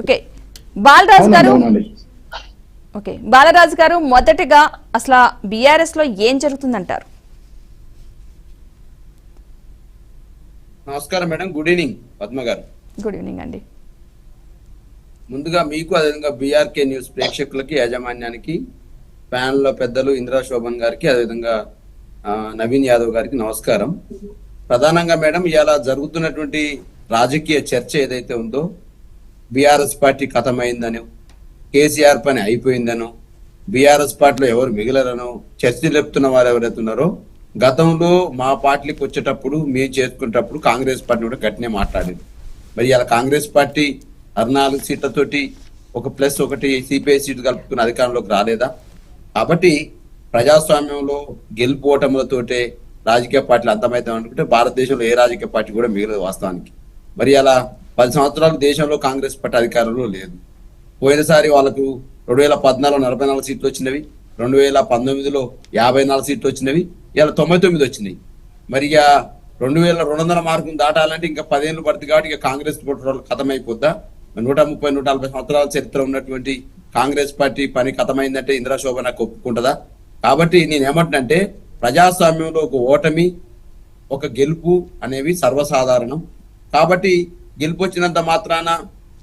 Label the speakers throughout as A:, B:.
A: Okay Balaraju గారు మొదటగా అసలు బీఆర్ఎస్ లో ఏం జరుగుతుందంటారు?
B: నమస్కారం మేడం, గుడ్ ఈవినింగ్ పద్మ గారు.
A: గుడ్ ఈవినింగ్ అండి.
B: ముందుగా మీకు అదేవిధంగా బీఆర్కే న్యూస్ ప్రేక్షకులకి, యాజమాన్యానికి, ప్యానల్ లో పెద్దలు ఇందిరా శోభన్ గారికి, అదేవిధంగా నవీన్ యాదవ్ గారికి నమస్కారం. ప్రధానంగా మేడం ఇలా జరుగుతున్నటువంటి రాజకీయ చర్చ ఏదైతే ఉందో, బీఆర్ఎస్ పార్టీ ఖతమైందనో, కేసీఆర్ పని అయిపోయిందనో, బీఆర్ఎస్ పార్టీలో ఎవరు మిగిలరనో చర్చలు చెప్తున్న వారు ఎవరైతే ఉన్నారో, గతంలో మా పార్టీకి వచ్చేటప్పుడు మేము చేసుకునేటప్పుడు కాంగ్రెస్ పార్టీ కూడా గట్టినే మాట్లాడింది. మరి ఇలా కాంగ్రెస్ పార్టీ 14 సీట్లతోటి +1 సిపిఐ సీట్లు కలుపుకున్న అధికారంలోకి రాలేదా? కాబట్టి ప్రజాస్వామ్యంలో గెలుపోవటములతోటే రాజకీయ పార్టీలు అంతమైతే అనుకుంటే భారతదేశంలో ఏ రాజకీయ పార్టీ కూడా మిగలదు వాస్తవానికి. మరి అలా 10 సంవత్సరాలు దేశంలో కాంగ్రెస్ పార్టీ అధికారంలో లేదు. పోయినసారి వాళ్ళకు 2014లో 44 సీట్లు వచ్చినవి, 2019లో 54 సీట్లు వచ్చినవి, ఇలా 99 వచ్చినాయి. మరి ఇక 2200 మార్కులు దాటాలంటే ఇంకా 10 ఏళ్ళు పడుతుంది. కాబట్టి ఇక కాంగ్రెస్ ఖతమైపోద్దా? 130-140 సంవత్సరాల చరిత్ర ఉన్నటువంటి కాంగ్రెస్ పార్టీ పని ఖతమైందంటే ఇందిరా శోభ నాకు ఒప్పుకుంటుందా? కాబట్టి నేను ఏమంటున్నంటే, ప్రజాస్వామ్యంలో ఒక ఓటమి, ఒక గెలుపు అనేవి సర్వసాధారణం. కాబట్టి గెలుపు వచ్చినంత మాత్రాన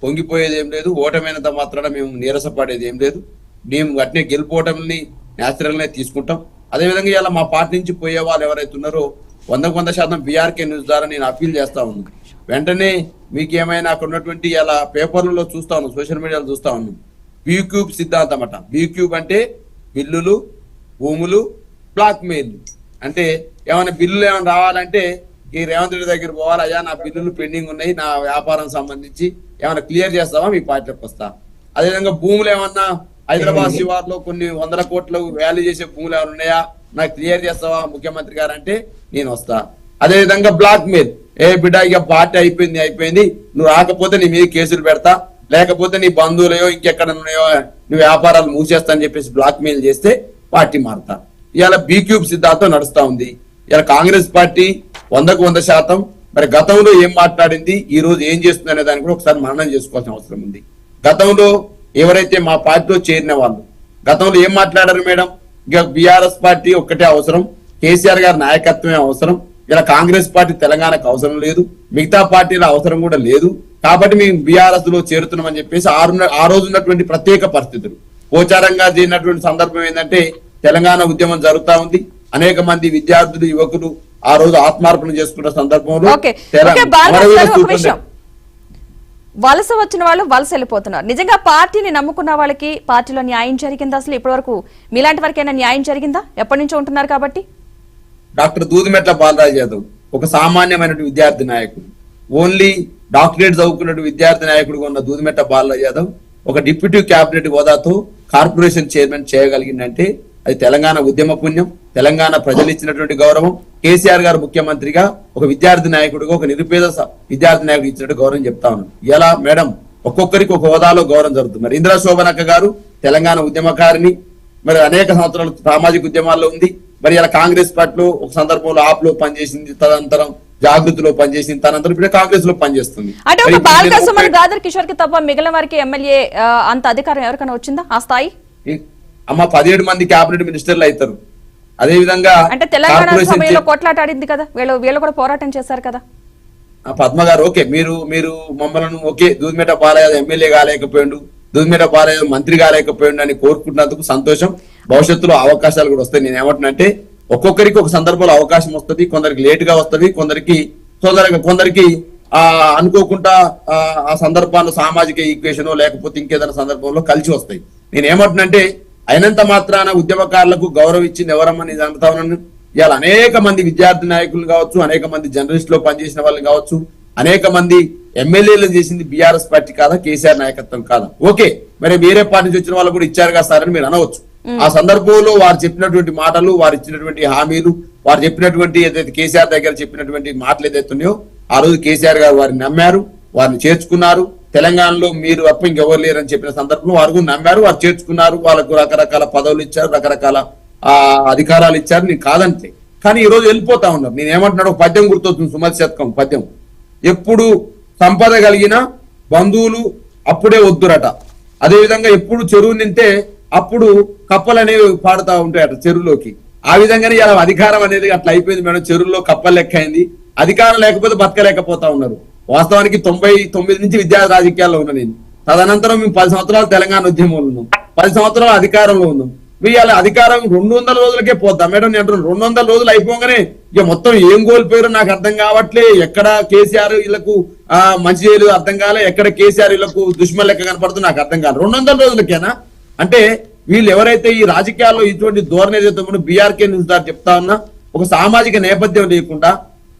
B: పొంగిపోయేది ఏం లేదు, ఓటమైనంత మాత్రాన మేము నీరసపడేది ఏం లేదు. మేము అట్నే గెలుపు ఓటమిని న్యాచురల్నే తీసుకుంటాం. అదేవిధంగా ఇలా మా పార్టీ నుంచి పోయే వాళ్ళు ఎవరైతే ఉన్నారో 100% బీఆర్కే న్యూస్ ద్వారా నేను అప్పీల్ చేస్తా ఉన్నాను. వెంటనే మీకు ఏమైనా అక్కడ ఉన్నటువంటి ఇలా పేపర్లలో చూస్తా ఉన్నాం, సోషల్ మీడియాలో చూస్తా ఉన్నాం, బీక్యూబ్ సిద్ధాంతం అట. బీక్యూబ్ అంటే బిల్లులు, భూములు, బ్లాక్ మెయిల్. అంటే ఏమైనా బిల్లులు ఏమైనా రావాలంటే ఈ రేవంత్ రెడ్డి దగ్గర పోవాలి, అయ్యా నా బిల్లులు పెండింగ్ ఉన్నాయి, నా వ్యాపారం సంబంధించి ఏమైనా క్లియర్ చేస్తావా, మీ పార్టీలోకి వస్తా. అదేవిధంగా భూములు ఏమన్నా హైదరాబాద్ శివార్లో కొన్ని 100 కోట్లు వాల్యూ చేసే భూములు ఏమైనా ఉన్నాయా, నాకు క్లియర్ చేస్తావా ముఖ్యమంత్రి గారు అంటే నేను వస్తా. అదేవిధంగా బ్లాక్ మెయిల్, ఏ బిడ్డ ఇక పార్టీ అయిపోయింది, నువ్వు రాకపోతే నీ మీద కేసులు పెడతా, లేకపోతే నీ బంధువులయో ఇంకెక్కడ ఉన్నాయో నువ్వు వ్యాపారాలు మూసేస్తా అని చెప్పేసి బ్లాక్ మెయిల్ చేస్తే పార్టీ మారుతా. ఇవాళ బీక్యూబ్ సిద్ధాంతం నడుస్తా ఉంది. ఇలా కాంగ్రెస్ పార్టీ 100% మరి గతంలో ఏం మాట్లాడింది, ఈ రోజు ఏం చేస్తుంది అనే దాన్ని కూడా ఒకసారి మననం చేసుకోవాల్సిన అవసరం ఉంది. గతంలో ఎవరైతే మా పార్టీలో చేరిన వాళ్ళు గతంలో ఏం మాట్లాడారు మేడం? ఇక బీఆర్ఎస్ పార్టీ ఒక్కటే అవసరం, కేసీఆర్ గారి నాయకత్వమే అవసరం, ఇలా కాంగ్రెస్ పార్టీ తెలంగాణకు అవసరం లేదు, మిగతా పార్టీల అవసరం కూడా లేదు, కాబట్టి మేము బీఆర్ఎస్ లో చేరుతున్నామని చెప్పేసి ఆ రోజు ఉన్నటువంటి ప్రత్యేక పరిస్థితులు గోచారంగా చేరినటువంటి సందర్భం ఏంటంటే, తెలంగాణ ఉద్యమం జరుగుతా ఉంది. అనేక మంది విద్యార్థులు, యువకులు ఆ రోజు ఆత్మార్పణ చేసుకున్న సందర్భంలో
A: వలస వచ్చిన వాళ్ళు వలస వెళ్ళిపోతున్నారు. నిజంగా పార్టీని నమ్ముకున్న వాళ్ళకి పార్టీలో న్యాయం జరిగిందా? అసలు ఇప్పటి వరకు మీలాంటి వరకైనా న్యాయం జరిగిందా? ఎప్పటి నుంచో ఉంటున్నారు కాబట్టి.
B: డాక్టర్ దూదిమెట్ల బాలరాజ్ యాదవ్ ఒక సామాన్యమైన విద్యార్థి నాయకుడు, ఓన్లీ డాక్టరేట్ చదువుకున్న విద్యార్థి నాయకుడుగా ఉన్న దూదిమెట్ల బాలరాజ్ యాదవ్ ఒక డిప్యూటీ క్యాబినెట్ హోదాతో కార్పొరేషన్ చైర్మన్ చేయగలిగిందంటే అది తెలంగాణ ఉద్యమ పుణ్యం, తెలంగాణ ప్రజలు ఇచ్చినటువంటి గౌరవం, కేసీఆర్ గారు ముఖ్యమంత్రిగా ఒక విద్యార్థి నాయకుడిగా, ఒక నిరుపేద విద్యార్థి నాయకుడు ఇచ్చినట్టు గౌరవం చెప్తా ఉన్నాను. ఎలా మేడం, ఒక్కొక్కరికి ఒక హోదాలో గౌరవం జరుగుతుంది. మరి ఇందిరా శోభనక్క గారు తెలంగాణ ఉద్యమకారిని, మరి అనేక సంవత్సరాలు సామాజిక ఉద్యమాల్లో ఉంది. మరి ఇలా కాంగ్రెస్ పార్టీలో ఒక సందర్భంలో ఆప్లో పనిచేసింది, తదనంతరం జాగృతిలో పనిచేసింది, తనంతరం ఇప్పుడు కాంగ్రెస్ లో పనిచేస్తుంది.
A: అంటే ఒక బాలకృష్ణ గాదర్ కిషోర్ కి తప్ప మిగిలిన వారికి ఎమ్మెల్యే అంత అధికారం ఎవరికైనా వచ్చిందా ఆ స్థాయి?
B: అమ్మ 17 మంది క్యాబినెట్ మినిస్టర్లు అవుతారు. అదే విధంగా
A: అంటే తెలంగాణ సమయంలో కొట్లాట ఆడింది కదా, వీళ్ళు కూడా పోరాటం చేశారు కదా.
B: పద్మ గారు ఓకే, మీరు మమ్మల్ని ఓకే దూదిమెట్ట బాలయ్య ఎమ్మెల్యే కాలేకపోయిండు, దూదిమెట్ట బాలయ్య మంత్రి కాలేకపోయిండు అని కోరుకుంటున్నందుకు సంతోషం. భవిష్యత్తులో అవకాశాలు కూడా వస్తాయి. నేను ఏమంటున్నంటే, ఒక్కొక్కరికి ఒక సందర్భంలో అవకాశం వస్తుంది, కొందరికి లేట్ గా వస్తుంది, కొందరికి అనుకోకుండా ఆ సందర్భాల్లో సామాజిక ఈక్వేషన్ లేకపోతే ఇంకేదైనా సందర్భంలో కలిసి వస్తాయి. నేను ఏమంటున్నంటే, అయినంత మాత్రాన ఉద్యమకారులకు గౌరవం ఇచ్చింది ఎవరమ్మా నేను అంటా ఉన్నాను. ఇవాళ అనేక మంది విద్యార్థి నాయకులు కావచ్చు, అనేక మంది జర్నలిస్ట్ లో పనిచేసిన వాళ్ళు కావచ్చు, అనేక మంది ఎమ్మెల్యేలు చేసింది బీఆర్ఎస్ పార్టీ కాదా, కేసీఆర్ నాయకత్వం కాదా? ఓకే, మరి వేరే పార్టీ నుంచి వచ్చిన వాళ్ళు కూడా ఇచ్చారు కదా సార్ అని మీరు అనవచ్చు. ఆ సందర్భంలో వారు చెప్పినటువంటి మాటలు, వారు ఇచ్చినటువంటి హామీలు, వారు చెప్పినటువంటి ఏదైతే కేసీఆర్ దగ్గర చెప్పినటువంటి మాటలు ఏదైతే ఉన్నాయో, ఆ రోజు కేసీఆర్ గారు వారిని నమ్మారు, వారిని చేర్చుకున్నారు. తెలంగాణలో మీరు తప్ప ఇంకెవరు లేరని చెప్పిన సందర్భంలో వారు నమ్మారు, వారు చేర్చుకున్నారు, వాళ్ళకు రకరకాల పదవులు ఇచ్చారు, రకరకాల అధికారాలు ఇచ్చారు. నేను కాదంటే, కానీ ఈ రోజు వెళ్ళిపోతా ఉన్నారు. నేను ఏమంటున్నాడు, ఒక పద్యం గుర్తొస్తుంది, సుమతి శతకం పద్యం. ఎప్పుడు సంపద కలిగిన బంధువులు అప్పుడే వద్దురట. అదే విధంగా ఎప్పుడు చెరువు నింటే అప్పుడు కప్పలు అనేవి పాడుతూ ఉంటాయట చెరువులోకి. ఆ విధంగానే ఇలా అధికారం అనేది అట్లా అయిపోయింది మేడం. చెరువుల్లో కప్పలు లెక్క అయింది. అధికారం లేకపోతే బతకలేకపోతా ఉన్నారు. వాస్తవానికి 99 నుంచి విద్యార్థి రాజకీయాల్లో ఉన్నా నేను. తదనంతరం మేము 10 సంవత్సరాలు తెలంగాణ ఉద్యమంలో ఉన్నాం, 10 సంవత్సరాలు అధికారంలో ఉన్నాం. ఇవాళ అధికారం 200 రోజులకే పోద్దా మేడం? నేను అంటున్నాను 200 రోజులు అయిపోగానే ఇక మొత్తం ఏం కోల్పోయారో నాకు అర్థం కావట్లే. ఎక్కడ కేసీఆర్ వీళ్ళకు మంచి చేయలేదు అర్థం కాలే, ఎక్కడ కేసీఆర్ వీళ్ళకు దుష్మన్ లెక్క కనపడుతుంది నాకు అర్థం కాదు. 200 రోజులకేనా? అంటే వీళ్ళు ఎవరైతే ఈ రాజకీయాల్లో ఇటువంటి ధోరణి ఏదైతే బీఆర్కే న్యూస్ ద్వారా చెప్తా ఉన్నా, ఒక సామాజిక నేపథ్యం లేకుండా,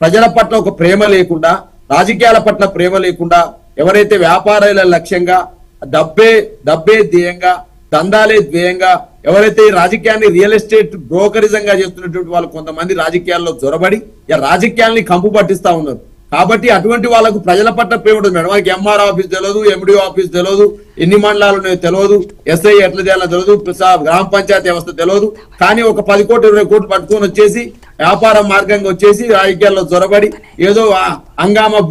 B: ప్రజల పట్ల ఒక ప్రేమ లేకుండా, రాజకీయాల పట్ల ప్రేమ లేకుండా, ఎవరైతే వ్యాపారాల లక్ష్యంగా డబ్బే ధ్యేయంగా, దందాలే ధ్యేయంగా, ఎవరైతే ఈ రాజకీయాన్ని రియల్ ఎస్టేట్ బ్రోకరిజంగా చేస్తున్నటువంటి వాళ్ళు కొంతమంది రాజకీయాల్లో జొరబడి రాజకీయాల్ని కంపు పట్టిస్తా ఉన్నారు. కాబట్టి అటువంటి వాళ్ళకు ప్రజల పట్ల ప్రేమ ఉంటుంది మేడం. మనకి ఎంఆర్ ఆఫీస్ తెలియదు, ఎండిఓ ఆఫీస్ తెలియదు, ఎన్ని మండలాలు ఉన్నాయో తెలియదు, ఎస్ఐ ఎట్లా చేయాలో తెలియదు, గ్రామ పంచాయతీ వ్యవస్థ తెలియదు. కానీ ఒక 10 కోట్లు 20 కోట్లు పట్టుకొని వచ్చేసి వ్యాపార మార్గంగా వచ్చేసి రాజకీయాల్లో జొరబడి ఏదో హంగామా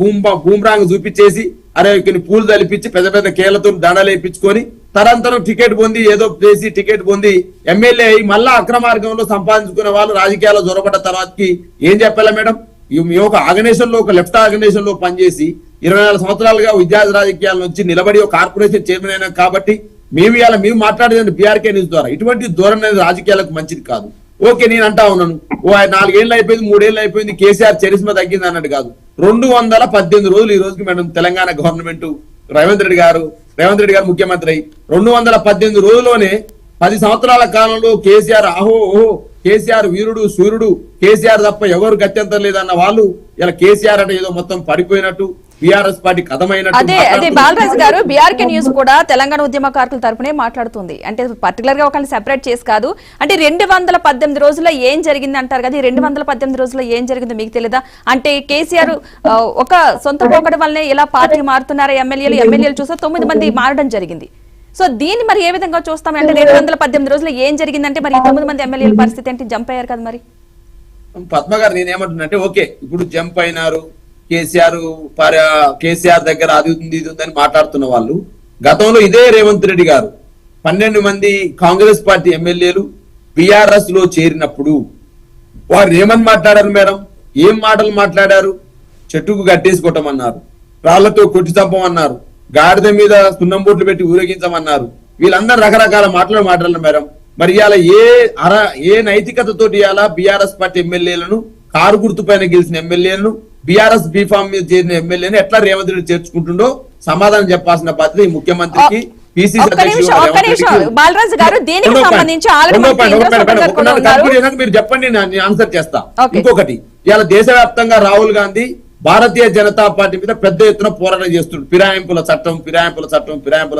B: బూమ్రాంగ్ చూపించేసి అరే కొన్ని పూలు తలిపించి పెద్ద పెద్ద కేళ్లతో దండలు వేయించుకొని తరంతరం టికెట్ పొంది ఏదో చేసి టికెట్ పొంది ఎమ్మెల్యే అయ్యి మళ్ళా అక్రమార్గంలో సంపాదించుకునే వాళ్ళు రాజకీయాల్లో జొరబడ్డ తర్వాతకి ఏం చెప్పాలా మేడం? మీ ఒక ఆర్గనైజేషన్ లో, ఒక లెఫ్ట్ ఆర్గనైజేషన్ లో పనిచేసి 24 సంవత్సరాలుగా విద్యార్థి రాజకీయాల నుంచి నిలబడి ఒక కార్పొరేషన్ చైర్మన్ అయినా కాబట్టి మేము మాట్లాడేదండి బీఆర్కే న్యూస్ ద్వారా. ఇటువంటి ధోరణి అనేది రాజకీయాలకు మంచిది కాదు. ఓకే, నేను అంటా ఉన్నాను 4 ఏళ్ళు అయిపోయింది, 3 ఏళ్ళు అయిపోయింది, కేసీఆర్ చరిస్మ తగ్గింది అన్నట్టు కాదు. 218 రోజులు ఈ రోజుకి మేడం తెలంగాణ గవర్నమెంట్ రేవంత్ రెడ్డి గారు ముఖ్యమంత్రి అయి 218 రోజుల్లోనే 10 సంవత్సరాల కాలంలో కేసీఆర్ ఓహో కేసీఆర్ వీరుడు సూర్యుడు, కేసీఆర్ తప్ప ఎవరు గత్యంతరం లేదన్న వాళ్ళు ఇలా కేసీఆర్ అంటే ఏదో మొత్తం పడిపోయినట్టు, బీఆర్ఎస్ పార్టీ కథమైనట్టు.
A: అదే బాలరాజు గారు, బీఆర్కే న్యూస్ కూడా తెలంగాణ ఉద్యమకారుల తరపునే మాట్లాడుతుంది. అంటే పర్టికులర్ గా ఒకరిని సెపరేట్ చేసి కాదు, అంటే 218 రోజుల్లో ఏం జరిగింది అంటారు కదా, 218 రోజుల్లో ఏం జరిగిందో మీకు తెలియదా? అంటే కేసీఆర్ ఒక సొంత పోకడ వల్లనే ఇలా పార్టీ మారుతున్నారు ఎమ్మెల్యేలు చూస్తే 9 మంది మారడం జరిగింది. సో దీన్ని మరి ఏ విధంగా చూస్తాం? అంటే 218 రోజుల్లో ఏం జరిగిందంటే మరి 9 మంది ఎమ్మెల్యేల పరిస్థితి ఏంటి? జంప్ అయ్యారు కదా మరి.
B: పద్మ గారు నేనేమంటున్నానంటే ఓకే, ఇప్పుడు జంప్ అయినారు, కేసీఆర్ దగ్గర అది ఉంది ఇది ఉందని మాట్లాడుతున్న వాళ్ళు, గతంలో ఇదే రేవంత్ రెడ్డి గారు 12 మంది కాంగ్రెస్ పార్టీ ఎమ్మెల్యేలు బీఆర్ఎస్ లో చేరినప్పుడు వారు ఏమని మాట్లాడారు మేడం? ఏం మాటలు మాట్లాడారు? చెట్టుకు గట్టేసి కొట్టమన్నారు, రాళ్లతో కొట్టి చంపమన్నారు, గాడిద మీద సున్నం బొట్లు పెట్టి ఊరేగించమన్నారు. వీళ్ళందరూ రకరకాల మాటలు మాట్లాడారు మేడం. మరి ఇవాళ ఏ నైతికతతోటి ఇవాళ బీఆర్ఎస్ పార్టీ ఎమ్మెల్యేలను, కారు గుర్తు పైన గెలిచిన ఎమ్మెల్యేలను, బీఆర్ఎస్ బీఫామ్ మీద చేరిన ఎమ్మెల్యేని ఎట్లా రేవంత్ రెడ్డి చేర్చుకుంటుండో సమాధానం చెప్పాల్సిన బాధ్యత ఈ ముఖ్యమంత్రికి, పిసిసి మీరు చెప్పండి, నేను ఆన్సర్ చేస్తా. ఇంకొకటి, ఇవాళ దేశవ్యాప్తంగా రాహుల్ గాంధీ భారతీయ జనతా పార్టీ మీద పెద్ద ఎత్తున పోరాటం చేస్తుంది. ఫిరాయింపుల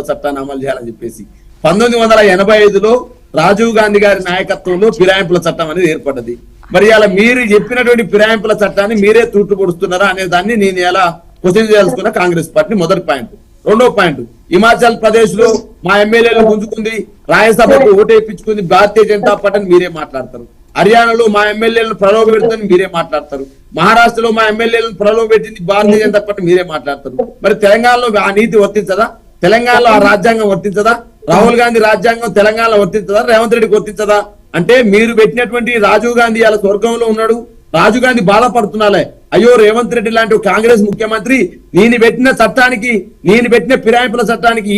B: చట్టాన్ని అమలు చేయాలని చెప్పేసి 1985లో రాజీవ్ గాంధీ గారి నాయకత్వంలో ఫిరాయింపుల చట్టం అనేది ఏర్పడ్డది. మరి ఇలా మీరు చెప్పినటువంటి ఫిరాయింపుల చట్టాన్ని మీరే తూట్లు పొడుస్తున్నారా అనే దాన్ని నేను ఎలా క్వశ్చన్ చేయాల్సుకున్న కాంగ్రెస్ పార్టీ మొదటి పాయింట్. రెండో పాయింట్, హిమాచల్ ప్రదేశ్ లో మా ఎమ్మెల్యేలు గుంజుకుంది, రాజ్యసభకు ఓటేపించుకుంది భారతీయ జనతా పార్టీని మీరే మాట్లాడతారు. హర్యానాలో మా ఎమ్మెల్యేలను ప్రలోభ పెడుతుంది మీరే మాట్లాడతారు. మహారాష్ట్రలో మా ఎమ్మెల్యేలను ప్రలోభ పెట్టింది భారతీయ జనతా పార్టీ మీరే మాట్లాడతారు. మరి తెలంగాణలో ఆ నీతి వర్తించదా? తెలంగాణలో ఆ రాజ్యాంగం వర్తించదా? రాహుల్ గాంధీ రాజ్యాంగం తెలంగాణలో వర్తించదా? రేవంత్ రెడ్డికి వర్తించదా? అంటే మీరు పెట్టినటువంటి రాజీవ్ గాంధీ అలా స్వర్గంలో ఉన్నాడు, రాజీవ్ గాంధీ బాధపడుతున్నాలే, అయ్యో రేవంత్ రెడ్డి లాంటి కాంగ్రెస్ ముఖ్యమంత్రి నేను పెట్టిన ఫిరాయింపుల చట్టానికి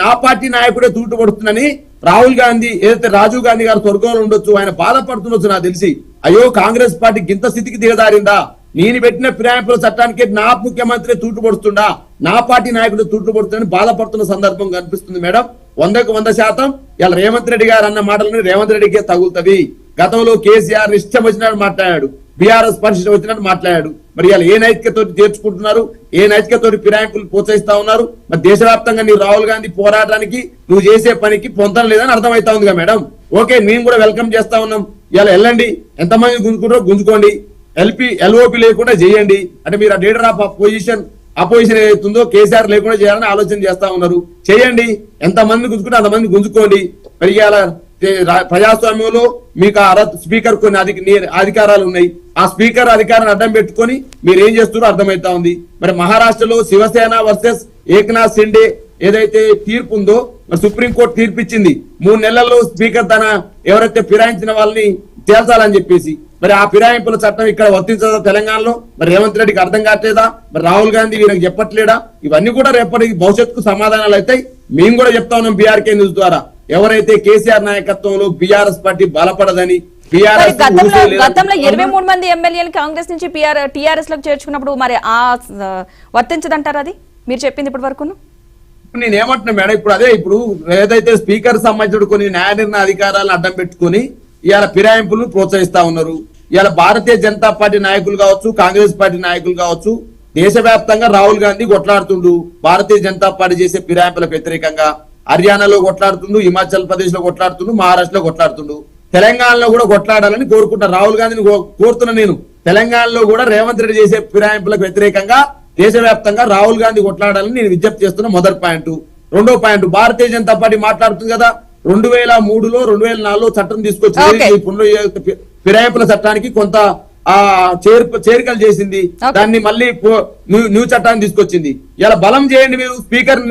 B: నా పార్టీ నాయకుడే తూటు పడుతుందని రాహుల్ గాంధీ ఏదైతే రాజీవ్ గాంధీ గారు స్వర్గంలో ఉండొచ్చు, ఆయన బాధపడుతుండొచ్చు నాకు తెలిసి. అయ్యో కాంగ్రెస్ పార్టీకి ఇంత స్థితికి దిగదారిందా? నేను పెట్టిన ఫిరాయింపుల చట్టానికి నా ముఖ్యమంత్రి తూటు పడుతుండా, నా పార్టీ నాయకుడు తూటు పడుతుందని బాధపడుతున్న సందర్భం కనిపిస్తుంది మేడం. 100% ఇలా రేవంత్ రెడ్డి గారు అన్న మాటలను రేవంత్ రెడ్డికే తగులుతవి. గతంలో కేసీఆర్ ఇష్టం వచ్చినట్టు మాట్లాడాడు, బీఆర్ఎస్ పరిస్థితి వచ్చినట్టు మాట్లాడాడు. మరి ఇలా ఏ నైతికతో చేర్చుకుంటున్నారు? ఏ నైతికతో ఫిరాయింపులు ప్రోత్సహిస్తా ఉన్నారు? మరి దేశవ్యాప్తంగా నీ రాహుల్ గాంధీ పోరాటానికి నువ్వు చేసే పనికి పొందడం లేదని అర్థమైతా ఉందిగా మేడం. ఓకే, మేము కూడా వెల్కమ్ చేస్తా ఉన్నాం. ఇలా వెళ్ళండి, ఎంతమంది గుంజుకుంటారో గుంజుకోండి, ఎల్ఓపి లేకుండా చేయండి. అంటే మీరు ఆ లీడర్ ఆఫ్ అపోజిషన్ ఏదైతుందో కేసీఆర్ లేకుండా చేయాలని ఆలోచన చేస్తా ఉన్నారు. చేయండి, ఎంతమంది గుంజుకుంటే అంతమంది గుంజుకోండి. మరి ఇలా ప్రజాస్వామ్యంలో మీకు స్పీకర్ కొన్ని అధికారాలు ఉన్నాయి. ఆ స్పీకర్ అధికారాన్ని అడ్డం పెట్టుకొని మీరు ఏం చేస్తున్నారో అర్థమైతా ఉంది. మరి మహారాష్ట్రలో శివసేన వర్సెస్ ఏక్నాథ్ షిండే ఏదైతే తీర్పు ఉందో మరి సుప్రీంకోర్టు తీర్పు ఇచ్చింది 3 నెలల్లో స్పీకర్ తన ఎవరైతే ఫిరాయించిన వాళ్ళని తేల్చాలని చెప్పేసి. మరి ఆ ఫిరాయింపుల చట్టం ఇక్కడ వర్తించదా తెలంగాణలో? మరి రేవంత్ రెడ్డికి అర్థం కావట్లేదా? మరి రాహుల్ గాంధీ వీళ్ళకి చెప్పట్లేడా? ఇవన్నీ కూడా రేపటి భవిష్యత్తుకు సమాధానాలు అయితే మేము కూడా చెప్తా ఉన్నాం బీఆర్కే న్యూస్ ద్వారా. ఎవరైతే కేసీఆర్ నాయకత్వంలో బీఆర్ఎస్ పార్టీ బలపడదని,
A: మరి గతంలో 23 మంది ఎమ్మెల్యేలు కాంగ్రెస్ నుంచి టీఆర్ఎస్ లకు చేర్చుకున్నప్పుడు మరి ఆ వర్తించదంటారు? అది మీరు చెప్పింది ఇప్పటి వరకు
B: నేను ఏమంటున్నా మేడం, ఇప్పుడు అదే ఇప్పుడు ఏదైతే స్పీకర్ సంబంధించిన కొన్ని న్యాయ నిర్ణయ అధికారాలను అడ్డం పెట్టుకుని ఇవాళ ఫిరాయింపులను ప్రోత్సహిస్తా ఉన్నారు. ఇవాళ భారతీయ జనతా పార్టీ నాయకులు కావచ్చు, కాంగ్రెస్ పార్టీ నాయకులు కావచ్చు, దేశవ్యాప్తంగా రాహుల్ గాంధీ కొట్లాడుతుండు భారతీయ జనతా పార్టీ చేసే ఫిరాయింపులకు వ్యతిరేకంగా. హర్యానాలో కొట్లాడుతుండు, హిమాచల్ ప్రదేశ్ లో కొట్లాడుతుండు, మహారాష్ట్రలో కొట్లాడుతుండు, తెలంగాణలో కూడా కొట్లాడాలని కోరుకుంటా. రాహుల్ గాంధీని కోరుతున్నా నేను, తెలంగాణలో కూడా రేవంత్ రెడ్డి చేసే ఫిరాయింపులకు వ్యతిరేకంగా దేశవ్యాప్తంగా రాహుల్ గాంధీ కొట్లాడాలని నేను విజ్ఞప్తి చేస్తున్నా. మొదటి పాయింట్. రెండో పాయింట్, భారతీయ జనతా పార్టీ మాట్లాడుతుంది కదా 2003లో 2004లో చట్టం తీసుకొచ్చి ఫిరాయింపుల చట్టానికి కొంత చేరికలు చేసింది, దాన్ని మళ్ళీ న్యూ చట్టాన్ని తీసుకొచ్చింది. ఇలా బలం చేయండి, మీరు స్పీకర్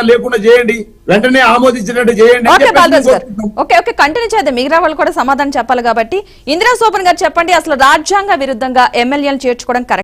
B: లేకుండా చేయండి, వెంటనే ఆమోదించినట్టు చేయండి.
A: కంటిన్యూ చేద్దాం, మిగతా వాళ్ళు కూడా సమాధానం చెప్పాలి కాబట్టి. ఇందిరా శోభన్ గారు చెప్పండి, అసలు రాజ్యాంగ విరుద్ధంగా ఎమ్మెల్యేలు చేర్చుకోవడం కరెక్ట్